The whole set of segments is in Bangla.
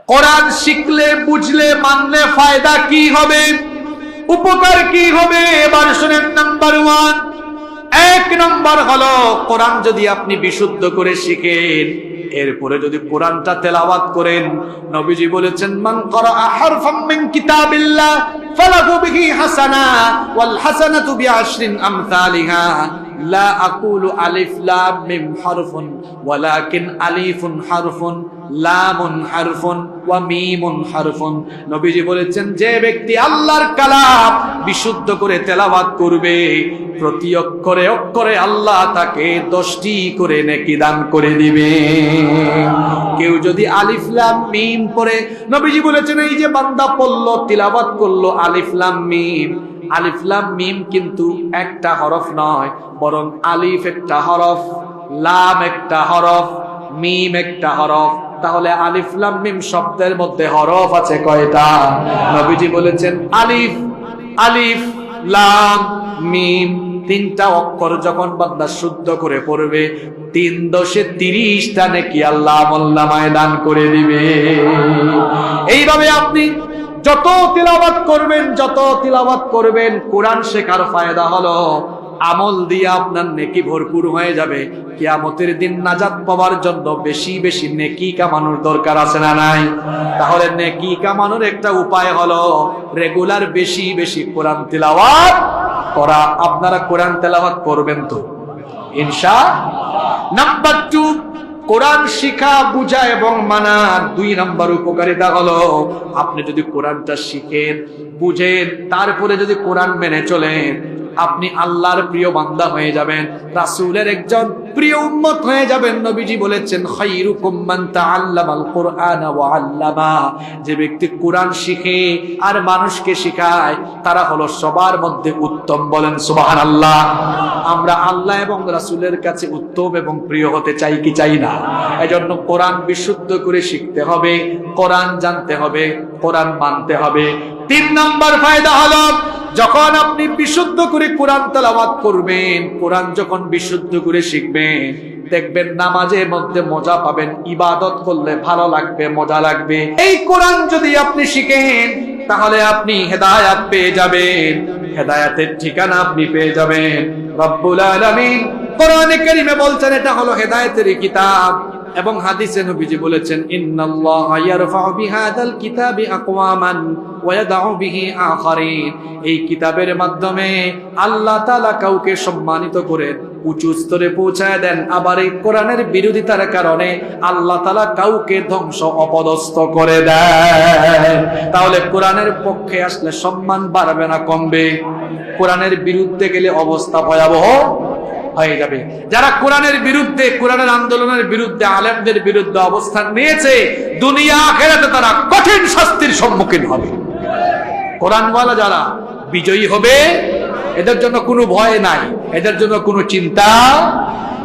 কোরআন শিখলে, বুঝলে, মানলে ফায়দা কি হবে, উপকার কি হবে? এবার শুনেন। নাম্বার 1, 1 নম্বর হলো কোরআন যদি আপনি বিশুদ্ধ করে শিখেন, এরপরে যদি কোরআনটা তেলাওয়াত করেন, নবীজি বলেছেন মান ক্বারাআ হারফাম মিন কিতাবিল্লাহ ফালাহু বিহি হাসানা ওয়াল হাসানাতু বিআশরি আমসালিহা লা আকুলু আলিফ লাম মিম হারফুন ওয়ালাকিন আলিফুন হারফুন লামুন হারফুন ওয়া মিমুন হারফুন। নবীজি বলেছেন যে ব্যক্তি আল্লাহর কালাম বিশুদ্ধ করে তেলাওয়াত করবে, প্রতি অক্ষরে অক্ষরে আল্লাহ তাকে 10টি করে নেকি দান করে দিবে। কেউ যদি আলিফ লাম মিম পড়ে, নবীজি বলেছেন এই যে বান্দা পড়লো, তিলাওয়াত করলো আলিফ লাম মিম, আলিফ লাম মিম কিন্তু একটা হরফ নয়, বরং আলিফ একটা হরফ, লাম একটা হরফ, মিম একটা হরফ। তাহলে আলিফ লাম মিম শব্দের মধ্যে হরফ আছে কয়টা? নবীজি বলেছেন আলিফ, আলিফ লাম মিম, 3টা অক্ষর যখন বান্দা শুদ্ধ করে পড়বে, 3 × 30টা নেকি আল্লাহ আমলনামায় দান করে দিবে। এইভাবে আপনি যত তিলাওয়াত করবেন, যত তিলাওয়াত করবেন, কোরআন শেখার ফায়দা হলো আমল দিয়ে আপনার নেকি ভরপুর হয়ে যাবে। কিয়ামতের দিন নাজাত পাওয়ার জন্য বেশি বেশি নেকি কামানোর দরকার আছে না নাই? তাহলে নেকি কামানোর একটা উপায় হলো রেগুলার বেশি বেশি কোরআন তিলাওয়াত করা। আপনারা কোরআন তেলাওয়াত করবেন তো ইনশাআল্লাহ? নাম্বার 2, কোরআন শিখা, বুঝা এবং মানা। 2 নম্বর উপকারিতা হলো আপনি যদি কোরআনটা শিখেন, বুঝেন, তারপরে যদি কোরআন মেনে চলেন, আপনি আল্লাহর প্রিয় বান্দা হয়ে যাবেন, রাসূলের একজন প্রিয় উম্মত হয়ে যাবেন। নবীজি বলেছেন খায়রুকুম মান তাআল্লামাল কুরআনা ওয়া আল্লামা। যে ব্যক্তি কোরআন শিখে আর মানুষকে শেখায় তারা হলো সবার মধ্যে উত্তম। বলেন সুবহানাল্লাহ। আমরা আল্লাহ এবং রাসূলের কাছে উত্তম এবং প্রিয় হতে চাই কি চাই না? এজন্য কোরআন বিশুদ্ধ করে শিখতে হবে, কোরআন জানতে হবে, কোরআন মানতে হবে। 3 নম্বর ফায়দা হলো যখন আপনি বিশুদ্ধ করে কোরআন তেলাওয়াত করবেন, কোরআন যখন বিশুদ্ধ করে শিখবেন, দেখবেন নামাজের মধ্যে মজা পাবেন, ইবাদত করলে ভালো লাগবে, মজা লাগবে। এই কোরআন যদি আপনি শিখেন তাহলে আপনি হেদায়েত পেয়ে যাবেন, হেদায়েতের ঠিকানা আপনি পেয়ে যাবেন। রব্বুল আলামিন কোরআনে কারীমে বলছেন এটা হলো হেদায়েতের কিতাব, এবং হাদিসে নবীজি বলেছেন ইন্নাল্লাহা ইয়ারফাউ বিহাদাল কিতাবি আকওয়ামান ওয়া ইয়াদউ বিহি আখারিন। এই কিতাবের মাধ্যমে আল্লাহ তাআলা কাউকে সম্মানিত করেন, উঁচু স্তরে পৌঁছায় দেন, আবার এই কোরআনের বিরোধিতার কারণে আল্লাহ তাআলা কাউকে ধ্বংস অপদস্থ করে দেন। তাহলে কোরআনের পক্ষে আসলে সম্মান বাড়বে না কমবে? কোরআনের বিরুদ্ধে গেলে অবস্থা ভয়াবহ হয়ে যাবে। যারা কোরআনের বিরুদ্ধে, কোরআনের আন্দোলনের বিরুদ্ধে, আলেমদের বিরুদ্ধে অবস্থান নিয়েছে, দুনিয়া আখিরাতে তারা কঠিন শাস্তির সম্মুখীন হবে। কোরআনওয়ালা যারা বিজয়ী হবে, এদের জন্য কোনো ভয় নাই, এদের জন্য কোনো চিন্তা।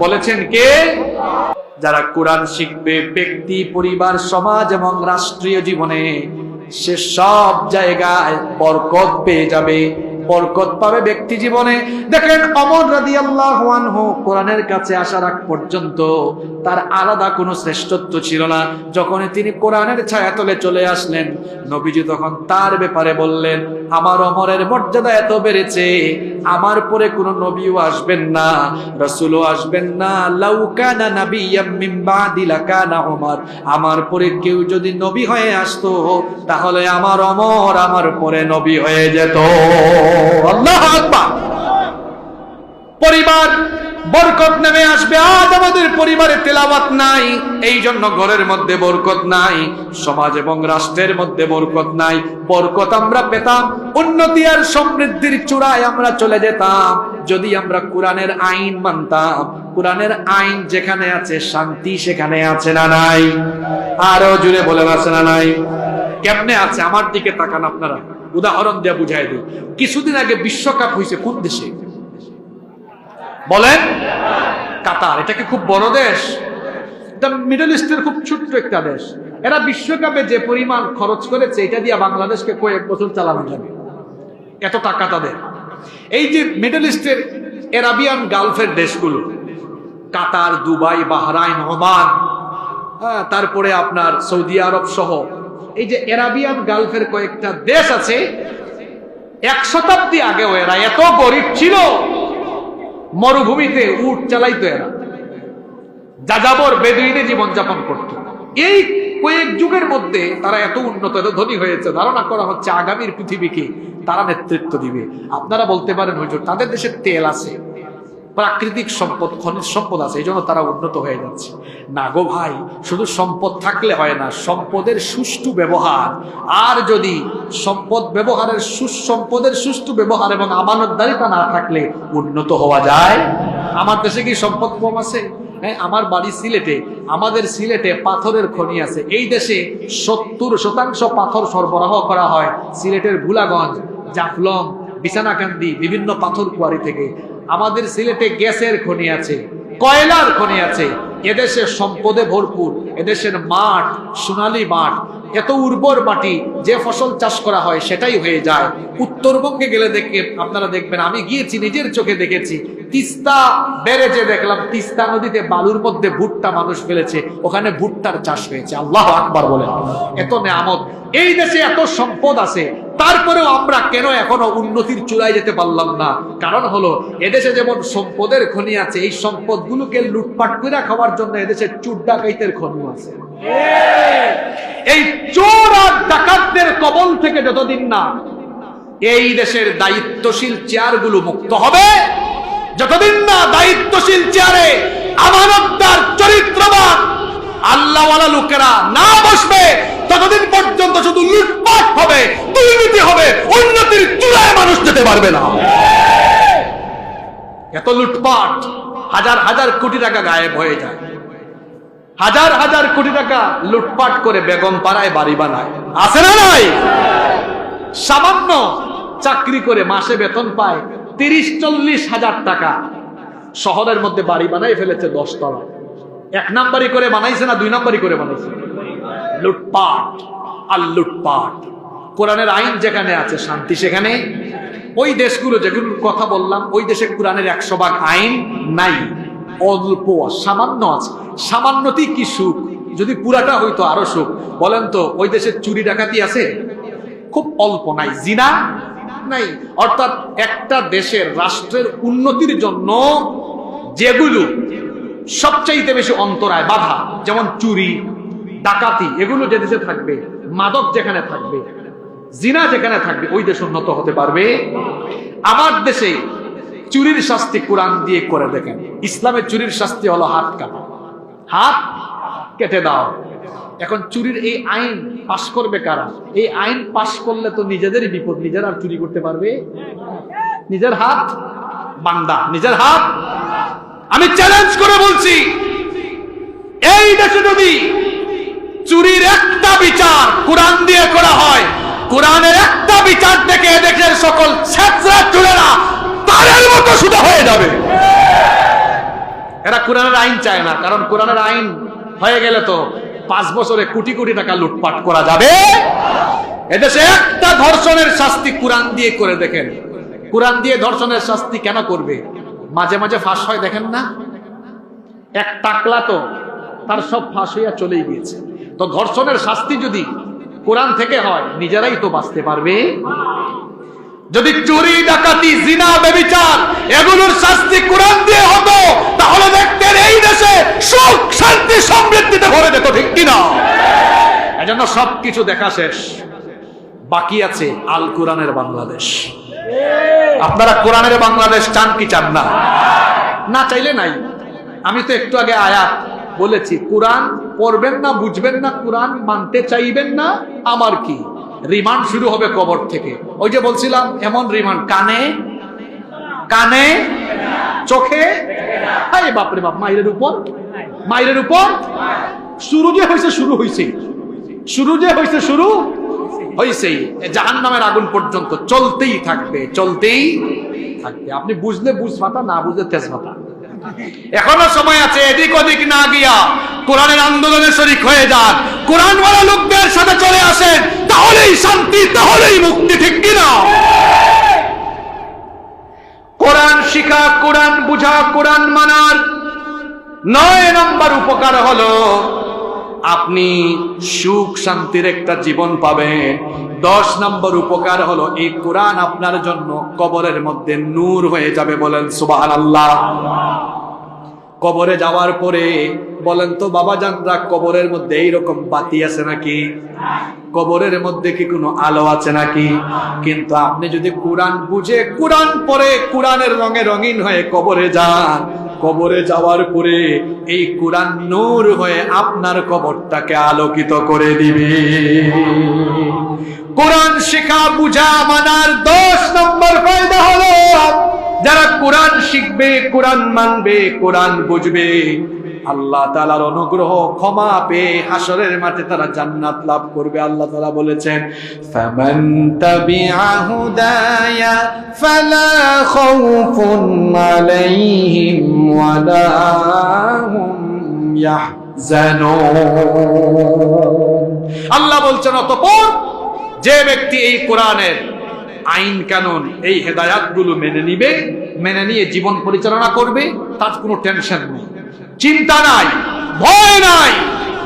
বলেছেন কে? যারা কোরআন শিখবে, ব্যক্তি, পরিবার, সমাজ এবং রাষ্ট্রীয় জীবনে সে সব জায়গায় বরকত পেয়ে যাবে, বরকত পাবে ব্যক্তি জীবনে। দেখেন ওমর রাদিয়াল্লাহু আনহু কোরআনের কাছে আসার আগ পর্যন্ত তার আলাদা কোনো শ্রেষ্ঠত্ব ছিল না। যখন তিনি কোরআনের ছায়াতলে চলে আসলেন, নবীজি তখন তার ব্যাপারে বললেন আমার ওমরের মর্যাদা এত বেড়েছে, আমার পরে কোনো নবীও আসবেন না, রাসূলও আসবেন না। লাউ কানা নাবিয়্যাম মিন বাদি লাকানা ওমর। আমার পরে কেউ যদি নবী হয়ে আসতো তাহলে আমার ওমর আমার পরে নবী হয়ে যেত। আল্লাহু আকবার। পরিবার বরকত নেমে আসবে। আজ আমাদের পরিবারে তেলাওয়াত নাই, এই জন্য ঘরের মধ্যে বরকত নাই, সমাজ এবং রাষ্ট্রের মধ্যে বরকত নাই। বরকত আমরা পেতাম, উন্নতি আর সমৃদ্ধির চূড়ায় আমরা চলে যেতাম যদি আমরা কোরআনের আইন মানতাম। কোরআনের আইন যেখানে আছে শান্তি সেখানে আছে না নাই? আরো জোরে বলেন আছে না নাই? কেমনে আছে? আমার দিকে তাকান আপনারা, উদাহরণ দিয়ে বুঝাই দিই। কিছুদিন আগে বিশ্বকাপ হয়েছে কোন দেশে বলেন? কাতার। এটা কি খুব বড় দেশ? এটা মিডল ইস্টের খুব ছোট্ট একটা দেশ। এরা বিশ্বকাপে যে পরিমাণ খরচ করেছে এটা দিয়ে বাংলাদেশকে কয়েক বছর চালানো যাবে, এত টাকা তাদের। এই যে মিডল ইস্টের আরাবিয়ান গালফের দেশগুলো, কাতার, দুবাই, বাহরাইন, ওমান, তারপরে আপনার সৌদি আরব সহ এই যে এরাবিয়ান গালফের কয়েকটা দেশ আছে, 1 শতাব্দী আগেও এরা এত গরিব ছিল, মরুভূমিতে উট চালাইতো এরা, যাযাবর বেদুইনে জীবনযাপন করত। এই কয়েক যুগের মধ্যে তারা এত উন্নত, এত ধনী হয়েছে, ধারণা করা হচ্ছে আগামীর পৃথিবীকে তারা নেতৃত্ব দিবে। আপনারা বলতে পারেন হুজুর, তাদের দেশে তেল আছে, প্রাকৃতিক সম্পদ, খনিজ সম্পদ আছে, এই জন্য তারা উন্নত হয়ে যাচ্ছে। না গো ভাই, শুধু সম্পদ থাকলে হয় না, সম্পদের সুষ্ঠু ব্যবহার। আর যদি সম্পদের সুষ্ঠু ব্যবহার এবং আমানতদারিতা না থাকলে উন্নত হওয়া যায়। আমার দেশে কি সম্পদ কম আছে? হ্যাঁ, আমার বাড়ি সিলেটে, আমাদের সিলেটে পাথরের খনি আছে। এই দেশে 70% পাথর সরবরাহ করা হয় সিলেটের ভুলাগঞ্জ, জাফলং, বিছানাকান্দি, বিভিন্ন পাথর কুয়ারি থেকে। আমাদের সিলেটে গ্যাসের খনি আছে, কয়লার খনি আছে। এদেশের সম্পদে ভরপুর, এদেশের মাঠ সোনালী মাঠ, এত উর্বর মাটি, যে ফসল চাষ করা হয় সেটাই হয়ে যায়। উত্তরবঙ্গে গেলে আপনারা দেখবেন, আমি গিয়েছি, নিজের চোখে দেখেছি, তিস্তা ব্যারেজে দেখলাম তিস্তা নদীতে বালুর মধ্যে ভুট্টা মানুষ ফেলেছে, ওখানে ভুট্টার চাষ হয়েছে। আল্লাহু আকবার বলেন। এত নেয়ামত, এই দেশে এত সম্পদ আছে, তারপরেও আমরা কেন এখনো উন্নতির চূড়ায় যেতে পারলাম না? কারণ হলো, এদেশে যেমন সম্পদের খনি আছে, এই সম্পদগুলোকে লুটপাট করে খাওয়ার জন্য এদেশে চোর ডাকাইতের খনি আছে। এই চোর আর ডাকাতদের কবল থেকে যতদিন না এই দেশের দায়িত্বশীল চেয়ারগুলো মুক্ত হবে, যতদিন না দায়িত্বশীল চেয়ারে আমানতদার, চরিত্রবান, আল্লাহওয়ালা লোকেরা না বসবে, ততদিন পর্যন্ত শুধু লুটপাট হবে, দুর্নীতি হবে, উন্নতির চূড়ায় মানুষ যেতে পারবে না। এত লুটপাট, হাজার হাজার কোটি টাকা গায়েব হয়ে যায়, হাজার হাজার কোটি টাকা লুটপাট করে বেগম পাড়ায় বাড়ি বানায়, আছে না নাই? সামান্য চাকরি করে মাসে বেতন পায় 30-40 হাজার টাকা, শহরের মধ্যে বাড়ি বানাই ফেলেছে 10 তলা। 1 নাম্বারি করে বানাইছে না 2 নাম্বারি করে বানাইছে? লুটপাট আর লুটপাট। কোরআনের আইন যেখানে আছে শান্তি সেখানে। ওই দেশগুলো যেগুলোর কথা বললাম, ওই দেশে কোরআনের 100 ভাগ আইন নাই, অল্প সামান্য আছে। সামান্যতেই কি সুখ, যদি পুরাটা হইতো আরো সুখ। বলেন তো, ওই দেশে চুরি ডাকাতি আছে? খুব অল্প। নাই জিনা নাই। অর্থাৎ একটা দেশের, রাষ্ট্রের উন্নতির জন্য যেগুলো সবচাইতে বেশি অন্তরায়, বাধা, যেমন চুরি ডাকাতি, এগুলো যে দেশে থাকবে, মাদক যেখানে থাকবে, জিনা যেখানে থাকবে, ওই দেশ উন্নত হতে পারবে। আমার দেশে চুরির শাস্তি কোরআন দিয়ে করে দেখেন। ইসলামের চুরির শাস্তি হলো হাত কাটা, হাত কেটে দাও। এখন চুরির এই আইন পাশ করবে কারা? এই আইন পাশ করলে তো নিজেদেরই বিপদ, নিজেরা আর চুরি করতে পারবে? নিজের হাত বান্দা, নিজের হাত। আমি চ্যালেঞ্জ করে বলছি, এই দেশে যদি চুরির একটা বিচার কোরআন দিয়ে করা হয়, কোরআনের একটা বিচার থেকে এদেশের সকল ছেঁচড়া চুরেরা তারের মতো শুধু হয়ে যাবে। এরা কোরআনের আইন চায় না, কারণ কোরআনের আইন হয়ে গেলে তো 5 বছরে কোটি কোটি টাকা লুটপাট করা যাবে। এদেশে একটা ধর্ষণের শাস্তি কোরআন দিয়ে করে দেখেন। কোরআন দিয়ে ধর্ষণের শাস্তি কেন করবে? মাঝে মাঝে ফাঁস হয়, দেখেন না? এক টাকলা তো তার সব ফাঁস হইয়া চলেই গিয়েছে। তো ধর্ষণের শাস্তি যদি কোরআন থেকে হয়, নিজেরাই তো বাঁচতে পারবে। যদি চুরি ডাকাতি জিনা ব্যভিচার এগুলোর শাস্তি কোরআন দিয়ে হতো, তাহলে দেখতেন এই দেশে সুখ শান্তি সমৃদ্ধিতে ভরে যেত, ঠিক কিনা? এজন্য সবকিছু দেখা শেষ, বাকি আছে আল কোরআনের বাংলাদেশ। আপনারা কোরআনের বাংলাদেশ চান কি চান না? না চাইলে নাই। আমি তো একটু আগে আয়াত বলেছি, কোরআন পড়বেন না, বুঝবেন না, কোরআন মানতে চাইবেন না, আমার কি? রিমান্ড শুরু হবে কবর থেকে। ওই যে বলছিলাম, এমন রিমান্ড, কানে কানে চোখে, আরে বাপরে বাপ, মাইরের উপর মাইরের উপর। শুরু যে হয়েছে শুরু হয়েছে, শুরু যে হয়েছে শুরু হয়েছেই। জাহান্নামের আগুন পর্যন্ত চলতেই থাকবে, চলতেই থাকবে। আপনি বুঝলে বুঝপাতা, না বুঝলে তেজপাতা। এখনো সময় আছে, এদিক ওদিক না গিয়া কোরআনের আন্দোলনে শরীক হয়ে যান, কোরআনওয়ালা লোকদের সাথে চলে আসেন, তাহলেই শান্তি, তাহলেই মুক্তি, ঠিক কিনা? কোরআন শিখা, কোরআন বুঝা, কোরআন মানার 9 নম্বর উপকার হলো আপনি সুখ শান্তির একটা জীবন পাবেন। 10 নম্বর উপকার হলো এই কোরআন আপনার জন্য কবরের মধ্যে নূর হয়ে যাবে। বলেন সুবহানাল্লাহ। কবরে যাওয়ার পরে বলেন তো বাবাজানরা, কবরের মধ্যে এইরকম বাতি আছে নাকি? কবরের মধ্যে কি কোনো আলো আছে নাকি? কিন্তু আপনি যদি কোরআন বুঝে কোরআন পড়ে কোরআনের রঙে রঙিন হয়ে কবরে যান, কবরে যাওয়ার পরে এই কোরআন নূর হয়ে আপনার কবরটাকে আলোকিত করে দিবে। কোরআন শেখা বুঝা মানার 10 নম্বর ফায়দা হলো, যারা কোরআন শিখবে, কোরআন মানবে, কোরআন বুঝবে, আল্লাহ তাআলার অনুগ্রহ ক্ষমা পেয়ে হাসরের মাঠে তারা জান্নাত লাভ করবে। আল্লাহ তাআলা বলেছেন, ফামান তাবিআ হুদায়া ফালা খাউফুন আলাইহিম ওয়ালা হুম ইয়াহজানুন। আল্লাহ বলছেন, অতঃপর যে ব্যক্তি এই কোরআনের আইন কানুন, এই হেদায়াতগুলো মেনে নিবে, মেনে নিয়ে জীবন পরিচালনা করবে, তার কোনো টেনশন নেই, চিন্তা নাই, ভয় নাই।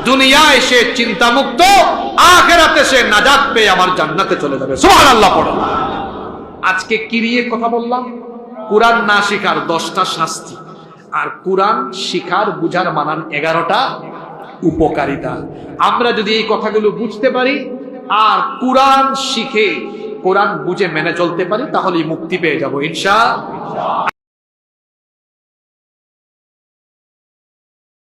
দুনিয়ায় সে চিন্তা মুক্ত, আখিরাতে সে নাজাত পেয়ে আমার জান্নাতে চলে যাবে। সুবহানাল্লাহ পড়ো। আজকে কি নিয়ে কথা বললাম? কোরআন না শিখার 10টা শাস্তি, আর কোরআন শিখার বুঝার মানান 11টা উপকারিতা। আমরা যদি এই কথাগুলো বুঝতে পারি আর কোরআন শিখে কোরআন বুঝে মেনে চলতে পারি, তাহলেই মুক্তি পেয়ে যাব ইনশাআল্লাহ।